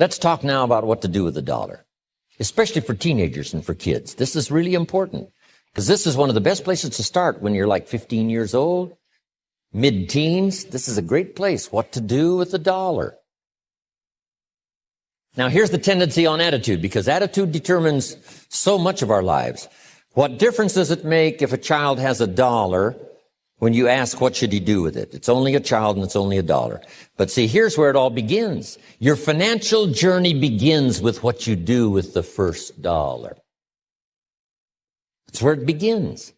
Let's talk now about what to do with the dollar, especially for teenagers and for kids. This is really important because this is one of the best places to start when you're like 15 years old, mid-teens. This is a great place. What to do with the dollar. Now, here's the tendency on attitude, because attitude determines so much of our lives. What difference does it make if a child has $1 when you ask what should he do with it? It's only a child and it's only $1. But see, here's where it all begins. Your financial journey begins with what you do with the first $1. That's where it begins.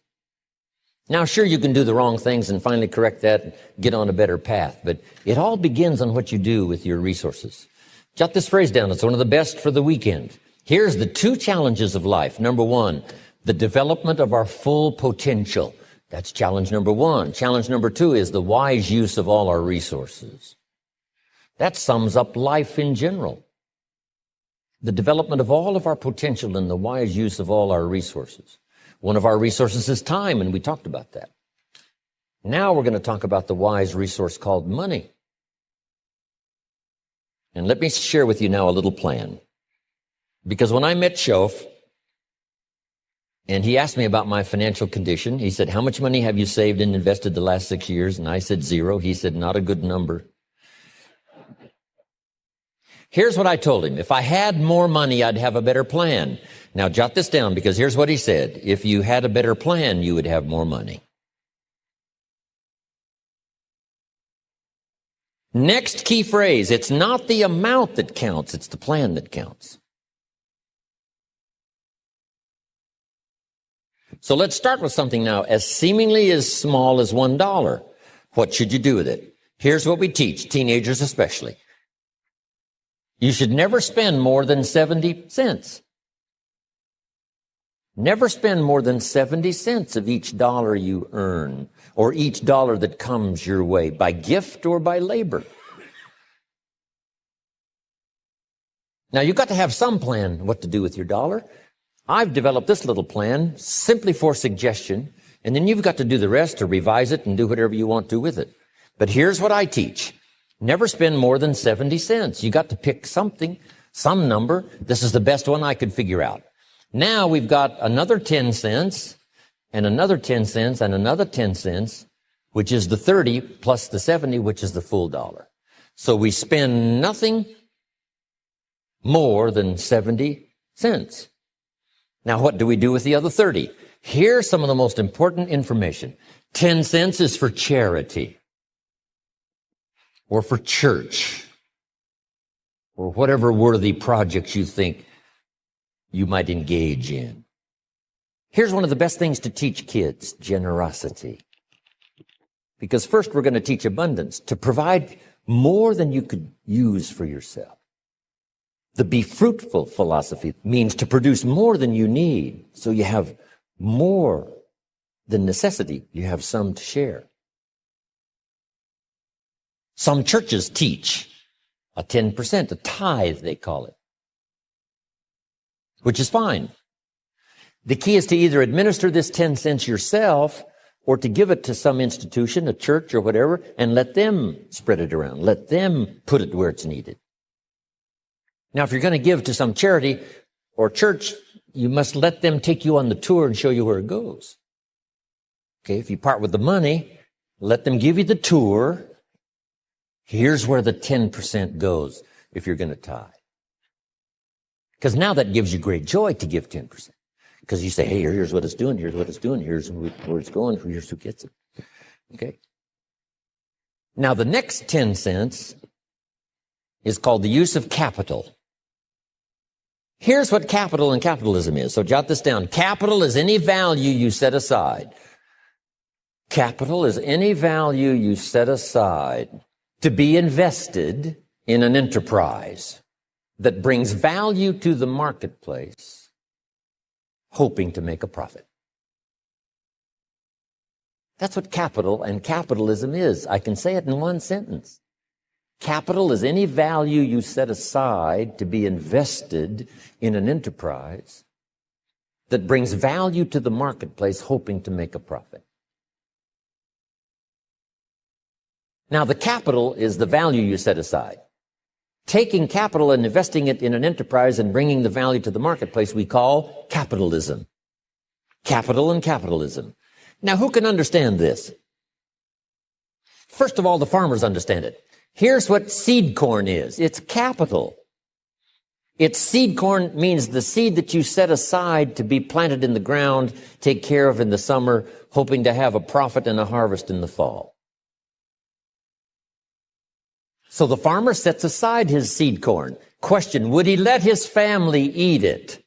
Now, sure, you can do the wrong things and finally correct that and get on a better path, but it all begins on what you do with your resources. Jot this phrase down. It's one of the best for the weekend. Here's the 2 challenges of life. Number 1, the development of our full potential. That's challenge number 1. Challenge number 2 is the wise use of all our resources. That sums up life in general. The development of all of our potential and the wise use of all our resources. One of our resources is time, and we talked about that. Now we're going to talk about the wise resource called money. And let me share with you now a little plan. Because when I met Shof, and he asked me about my financial condition, he said, how much money have you saved and invested the last 6 years? And I said 0. He said, not a good number. Here's what I told him. If I had more money, I'd have a better plan. Now jot this down, because here's what he said. If you had a better plan, you would have more money. Next key phrase, it's not the amount that counts, it's the plan that counts. So let's start with something now as seemingly as small as $1. What should you do with it? Here's what we teach, teenagers especially. You should never spend more than 70 cents. Never spend more than 70 cents of each dollar you earn, or each dollar that comes your way, by gift or by labor. Now, you've got to have some plan what to do with your dollar. I've developed this little plan simply for suggestion, and then you've got to do the rest to revise it and do whatever you want to with it. But here's what I teach. Never spend more than 70 cents. You got to pick something, some number. This is the best one I could figure out. Now we've got another 10 cents and another 10 cents and another 10 cents, which is the 30 plus the 70, which is the full dollar. So we spend nothing more than 70 cents. Now what do we do with the other 30? Here's some of the most important information. 10 cents is for charity or for church or whatever worthy projects you think you might engage in. Here's one of the best things to teach kids, generosity. Because first we're going to teach abundance, to provide more than you could use for yourself. The be fruitful philosophy means to produce more than you need, so you have more than necessity. You have some to share. Some churches teach a 10%, a tithe they call it, which is fine. The key is to either administer this 10 cents yourself or to give it to some institution, a church or whatever, and let them spread it around. Let them put it where it's needed. Now, if you're going to give to some charity or church, you must let them take you on the tour and show you where it goes. Okay, if you part with the money, let them give you the tour. Here's where the 10% goes if you're going to tithe. Because now that gives you great joy to give 10%. Because you say, hey, here's what it's doing, here's what it's doing, here's where it's going, here's who gets it. Okay? Now, the next 10 cents is called the use of capital. Here's what capital and capitalism is. So jot this down. Capital is any value you set aside. Capital is any value you set aside to be invested in an enterprise that brings value to the marketplace, hoping to make a profit. That's what capital and capitalism is. I can say it in one sentence. Capital is any value you set aside to be invested in an enterprise that brings value to the marketplace, hoping to make a profit. Now, the capital is the value you set aside. taking capital and investing it in an enterprise and bringing the value to the marketplace we call capitalism. Capital and capitalism. Now, who can understand this? First of all, the farmers understand it. Here's what seed corn is. It's capital. It's seed corn means the seed that you set aside to be planted in the ground, take care of in the summer, hoping to have a profit and a harvest in the fall. So the farmer sets aside his seed corn. Question, would he let his family eat it?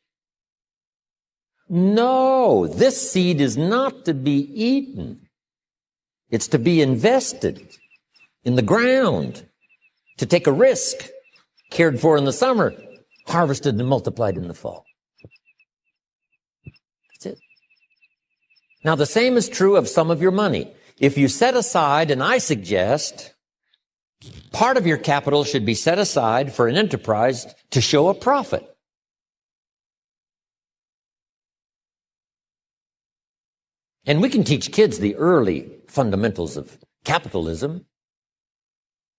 No, this seed is not to be eaten. It's to be invested in the ground, to take a risk, cared for in the summer, harvested and multiplied in the fall. That's it. Now, the same is true of some of your money. If you set aside, and I suggest, part of your capital should be set aside for an enterprise to show a profit. And we can teach kids the early fundamentals of capitalism.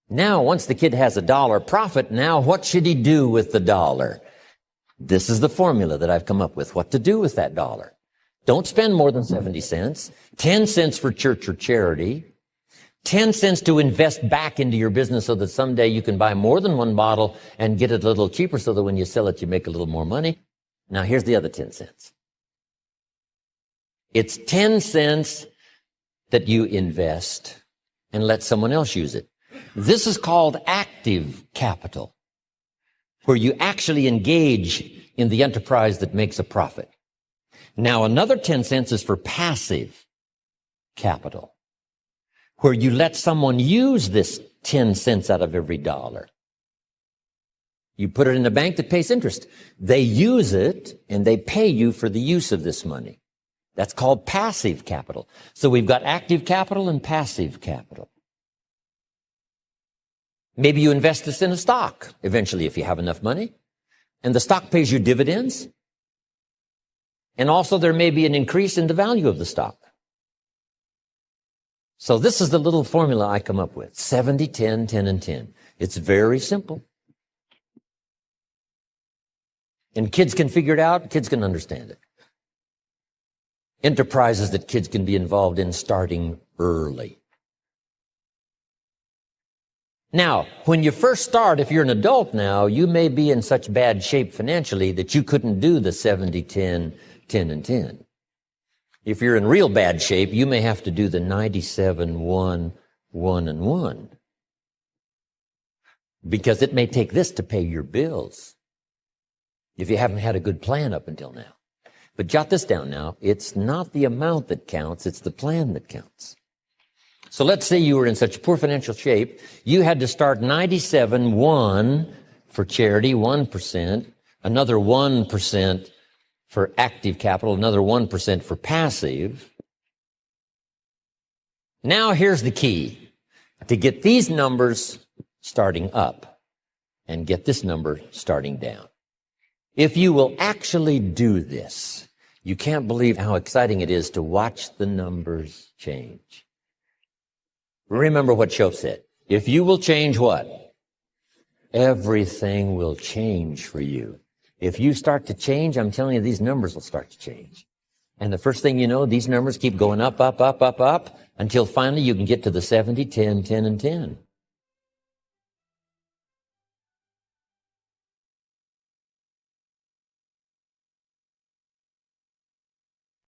Now, once the kid has $1 profit, now what should he do with the dollar? This is the formula that I've come up with, what to do with that dollar. Don't spend more than 70 cents, 10 cents for church or charity, 10 cents to invest back into your business so that someday you can buy more than one bottle and get it a little cheaper so that when you sell it, you make a little more money. Now, here's the other 10 cents. It's 10 cents that you invest and let someone else use it. This is called active capital, where you actually engage in the enterprise that makes a profit. Now, another 10 cents is for passive capital, where you let someone use this 10 cents out of every dollar. You put it in a bank that pays interest. They use it, and they pay you for the use of this money. That's called passive capital. So we've got active capital and passive capital. Maybe you invest this in a stock, eventually, if you have enough money, and the stock pays you dividends, and also there may be an increase in the value of the stock. So this is the little formula I come up with, 70, 10, 10, and 10. It's very simple. And kids can figure it out, kids can understand it. Enterprises that kids can be involved in starting early. Now, when you first start, if you're an adult now, you may be in such bad shape financially that you couldn't do the 70, 10, 10, and 10. If you're in real bad shape, you may have to do the 97, 1, 1, and 1. Because it may take this to pay your bills if you haven't had a good plan up until now. But jot this down now. It's not the amount that counts, it's the plan that counts. So let's say you were in such poor financial shape, you had to start 97, 1 for charity, 1%, another 1% for active capital, another 1% for passive. Now here's the key. To get these numbers starting up and get this number starting down. If you will actually do this, you can't believe how exciting it is to watch the numbers change. Remember what Shope said. If you will change what? Everything will change for you. If you start to change, I'm telling you, these numbers will start to change. And the first thing you know, these numbers keep going up, up, up, up, up, until finally you can get to the 70, 10, 10, and 10.